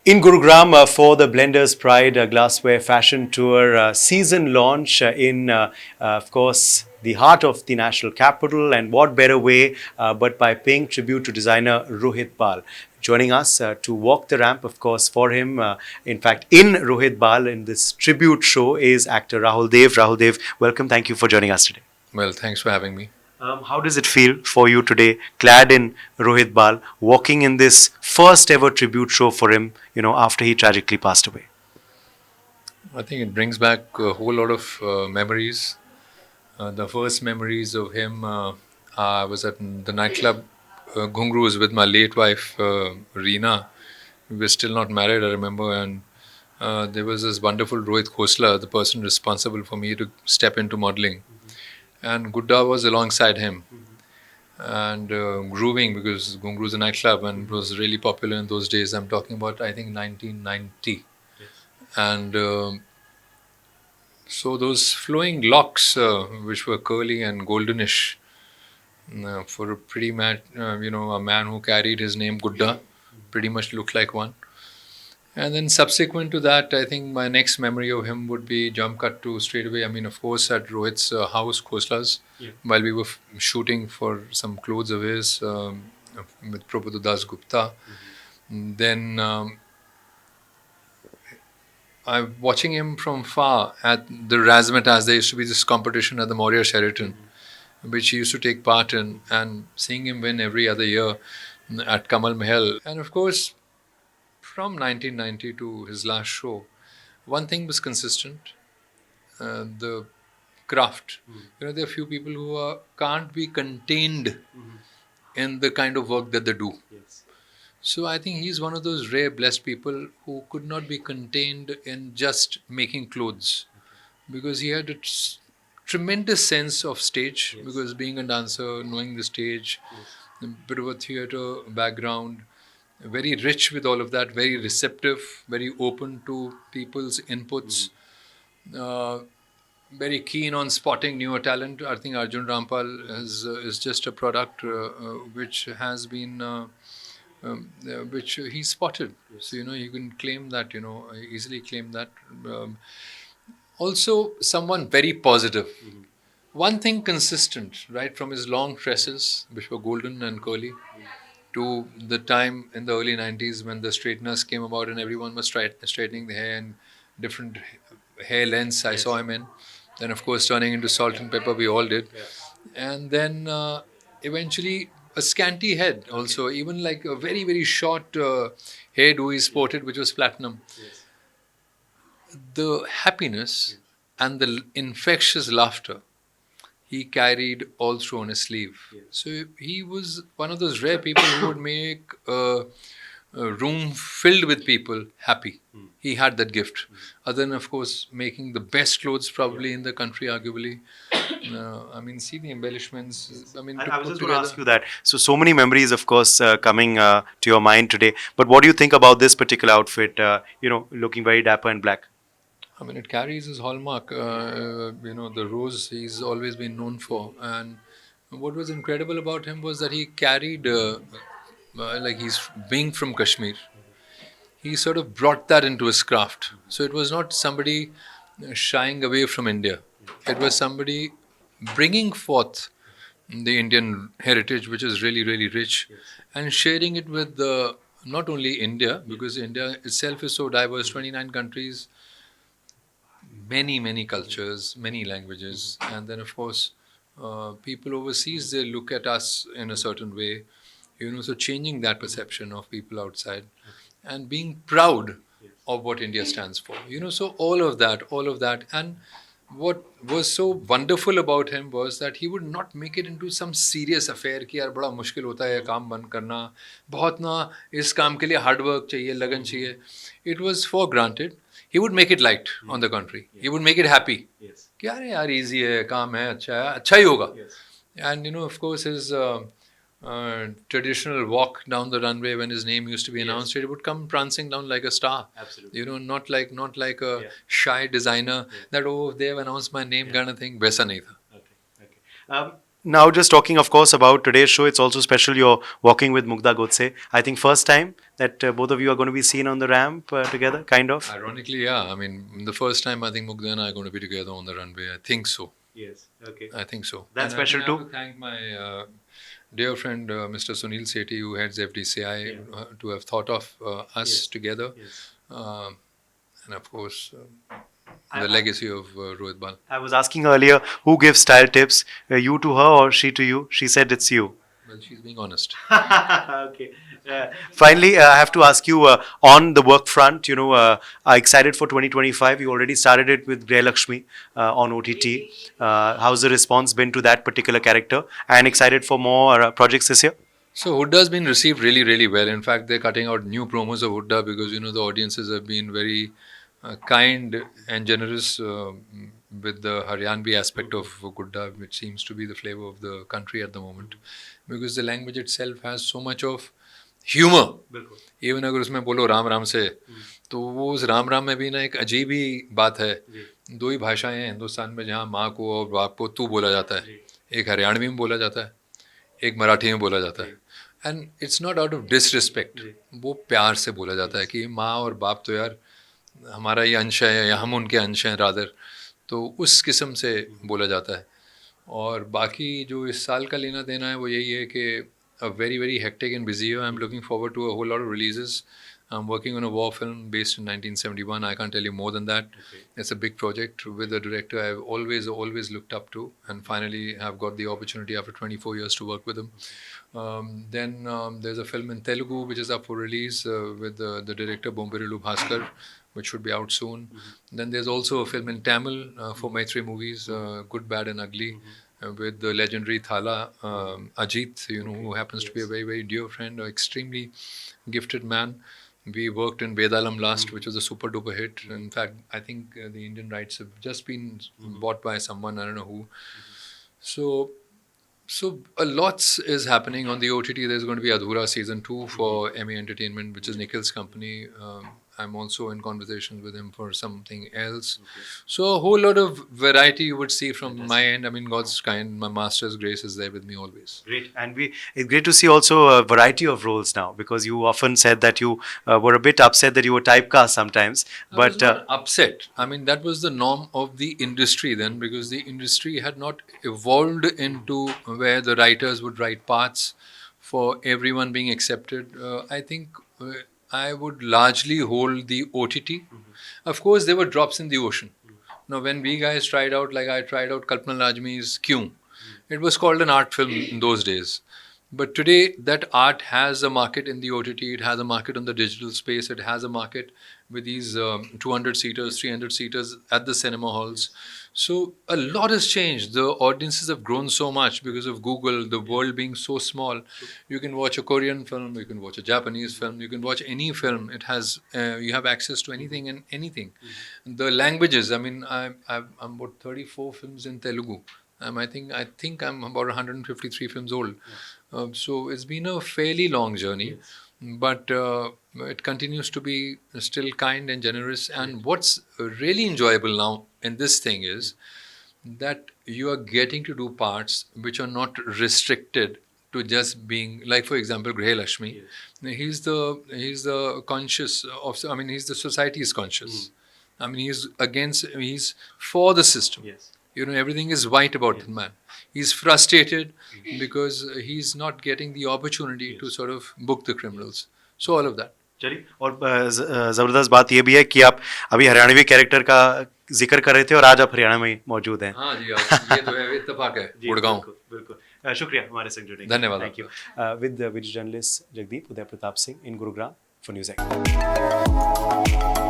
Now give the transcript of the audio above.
In Gurugram for the Blenders Pride Glassware Fashion Tour season launch of course, the heart of the national capital, and what better way but by paying tribute to designer Rohit Bal. Joining us to walk the ramp, of course, for him, in fact, in Rohit Bal in this tribute show is actor Rahul Dev. Rahul Dev, welcome. Thank you for joining us today. Well, thanks for having me. How does it feel for you today, clad in Rohit Bal, walking in this first ever tribute show for him, after he tragically passed away? I think it brings back a whole lot of memories. The first memories of him, I was at the nightclub Ghungroos with my late wife, Reena. We were still not married, I remember, and there was this wonderful Rohit Khosla, the person responsible for me to step into modeling. And Gudda was alongside him. And grooving, because Ghungroo is a nightclub and it was really popular in those days. I'm talking about, I think, 1990. Yes. And so those flowing locks, which were curly and goldenish, for a pretty man, a man who carried his name Gudda, pretty much looked like one. And then subsequent to that, I think my next memory of him would be jump cut to straight away. I mean, of course, at Rohit's house, Khosla's, while we were shooting for some clothes of his with Prabhupada Das Gupta. Then I'm watching him from far at the Razzmatazz. There used to be this competition at the Maurya Sheraton, which he used to take part in, and seeing him win every other year at Kamal Mahal. And of course, from 1990 to his last show, one thing was consistent: the craft. There are few people who can't be contained in the kind of work that they do. Yes. So I think he's one of those rare blessed people who could not be contained in just making clothes, because he had a tremendous sense of stage. Yes. Because being a dancer, knowing the stage, a bit of a theatre background, very rich with all of that, very receptive, very open to people's inputs, very keen on spotting newer talent. I think Arjun Rampal is just a product which has been, which he spotted. So, you can claim that, easily claim that. Also, someone very positive. One thing consistent, right, from his long tresses, which were golden and curly, to the time in the early 90s when the straighteners came about and everyone was straightening the hair and different hair lengths I saw him in. Then, of course, turning into salt and pepper, we all did. And then eventually a scanty head also, even like a very, very short hairdo he sported, which was platinum. The happiness and the infectious laughter he carried all through on his sleeve. So he was one of those rare people who would make a room filled with people happy. He had that gift. Other than, of course, making the best clothes probably in the country, arguably. I mean, see the embellishments. I mean, And to I was put just going to together. ask you that. So many memories, of course, coming to your mind today. But what do you think about this particular outfit? Looking very dapper and black. I mean, it carries his hallmark, the rose he's always been known for. And what was incredible about him was that he carried, like he's being from Kashmir, he sort of brought that into his craft. So it was not somebody shying away from India. It was somebody bringing forth the Indian heritage, which is really, really rich, and sharing it with not only India, because India itself is so diverse, 29 countries, many, many cultures, many languages. And then, of course, people overseas, they look at us in a certain way, so changing that perception of people outside and being proud of what India stands for. So all of that. And what was so wonderful about him was that he would not make it into some serious affair कि यार बड़ा मुश्किल होता है ये काम बंद करना बहुत ना इस काम के लिए hard work चाहिए लगन चाहिए. It was for granted. He would make it light, on the contrary. He would make it happy. कि यार easy है काम है अच्छा ही होगा. And of course his traditional walk down the runway when his name used to be announced, it would come prancing down like a star. Absolutely. Not like a shy designer that they've announced my name kind of thing. वैसा नहीं था. Okay. Now, just talking, of course, about today's show, it's also special. You're walking with Mugdha Godse. I think first time that both of you are going to be seen on the ramp together, kind of. Ironically, yeah. I mean, the first time I think Mugdha and I are going to be together on the runway. I think so. Yes. Okay. I think so. That's And special I think I too. have to thank my dear friend Mr. Sunil Sethi, who heads FDCI, to have thought of us Yes. together, Yes. and of course I- the legacy of Rohit Bal. I was asking earlier who gives style tips, you to her or she to you? She said it's you. Well, she's being honest. Okay. Finally, I have to ask you on the work front, are excited for 2025? You already started it with Grey Lakshmi on OTT. How's the response been to that particular character? And excited for more projects this year? So Hooda's been received really, really well. In fact, they're cutting out new promos of Hooda because the audiences have been very kind and generous with the Haryanvi aspect of Gudda, which seems to be the flavor of the country at the moment, because the language itself has so much of humor. Even अगर उसमें बोलो राम राम से, तो वो उस राम राम में भी ना एक अजीब ही बात है. दो ही भाषाएं हैं हिंदुस्तान में जहाँ माँ को और बाप को तू बोला जाता है. एक हरियाणवी में बोला जाता है, एक मराठी में बोला जाता है. And it's not out of disrespect, वो प्यार से बोला जाता है कि माँ और बाप तो यार हमारा ये अंश है या हम उनके अंश हैं रादर, तो उस किस्म से बोला जाता है. और बाकी जो इस साल का लेना देना है वो यही है कि a very, very hectic and busy year. I'm looking forward to a whole lot of releases. I'm working on a war film based in 1971. I can't tell you more than that. Okay. It's a big project with a director I've always looked up to, and finally have got the opportunity after 24 years to work with him. Then there's a film in Telugu which is up for release with the director Bombirilu Bhaskar, which should be out soon. Then there's also a film in Tamil for Maitri Movies, Good, Bad and Ugly. With the legendary Thala Ajit, who happens to be a very, very dear friend, an extremely gifted man. We worked in Vedalam last, which was a super duper hit. In fact, I think the Indian rights have just been bought by someone, I don't know who. So a lots is happening on the OTT. There's going to be Adhura season 2 for MA Entertainment, which is Nikhil's company. I'm also in conversations with him for something else. Okay. So a whole lot of variety you would see from my end. I mean, God's kind, my master's grace is there with me always. Great. And it's great to see also a variety of roles now, because you often said that you were a bit upset that you were typecast sometimes. I was not upset. I mean, that was the norm of the industry then, because the industry had not evolved into where the writers would write parts for everyone being accepted. I think I would largely hold the OTT. Of course, there were drops in the ocean. Now, when we guys tried out, like I tried out Kalpana Rajmi's Kyun, it was called an art film in those days. But today, that art has a market in the OTT, it has a market on the digital space, it has a market with these 200 seaters, 300 seaters at the cinema halls. So a lot has changed. The audiences have grown so much because of Google, the world being so small. You can watch a Korean film, you can watch a Japanese film, you can watch any film. It has, you have access to anything and anything. The languages, I mean, I'm about 34 films in Telugu. I think I'm about 153 films old. So it's been a fairly long journey. But it continues to be still kind and generous. And what's really enjoyable now in this thing is that you are getting to do parts which are not restricted to just being, like for example, Grey Lakshmi. He's the conscious of, I mean, he's the society's conscious. I mean, he's for the system. Yes. Everything is white about the man. He's frustrated because he's not getting the opportunity to sort of book the criminals. So all of that. चलिए, और ज़बरदस्त बात ये भी है कि आप अभी हरियाणवी कैरेक्टर का जिक्र कर रहे थे और आज आप हरियाणा में मौजूद हैं. हाँ जी, ये तो है, इत्तेफाक है. गुड़गांव. बिल्कुल. शुक्रिया हमारे संग जुड़ने के लिए. धन्यवाद. Thank you. With the video journalist Jagdeep Uday Pratap Singh in Gurugram for News 8.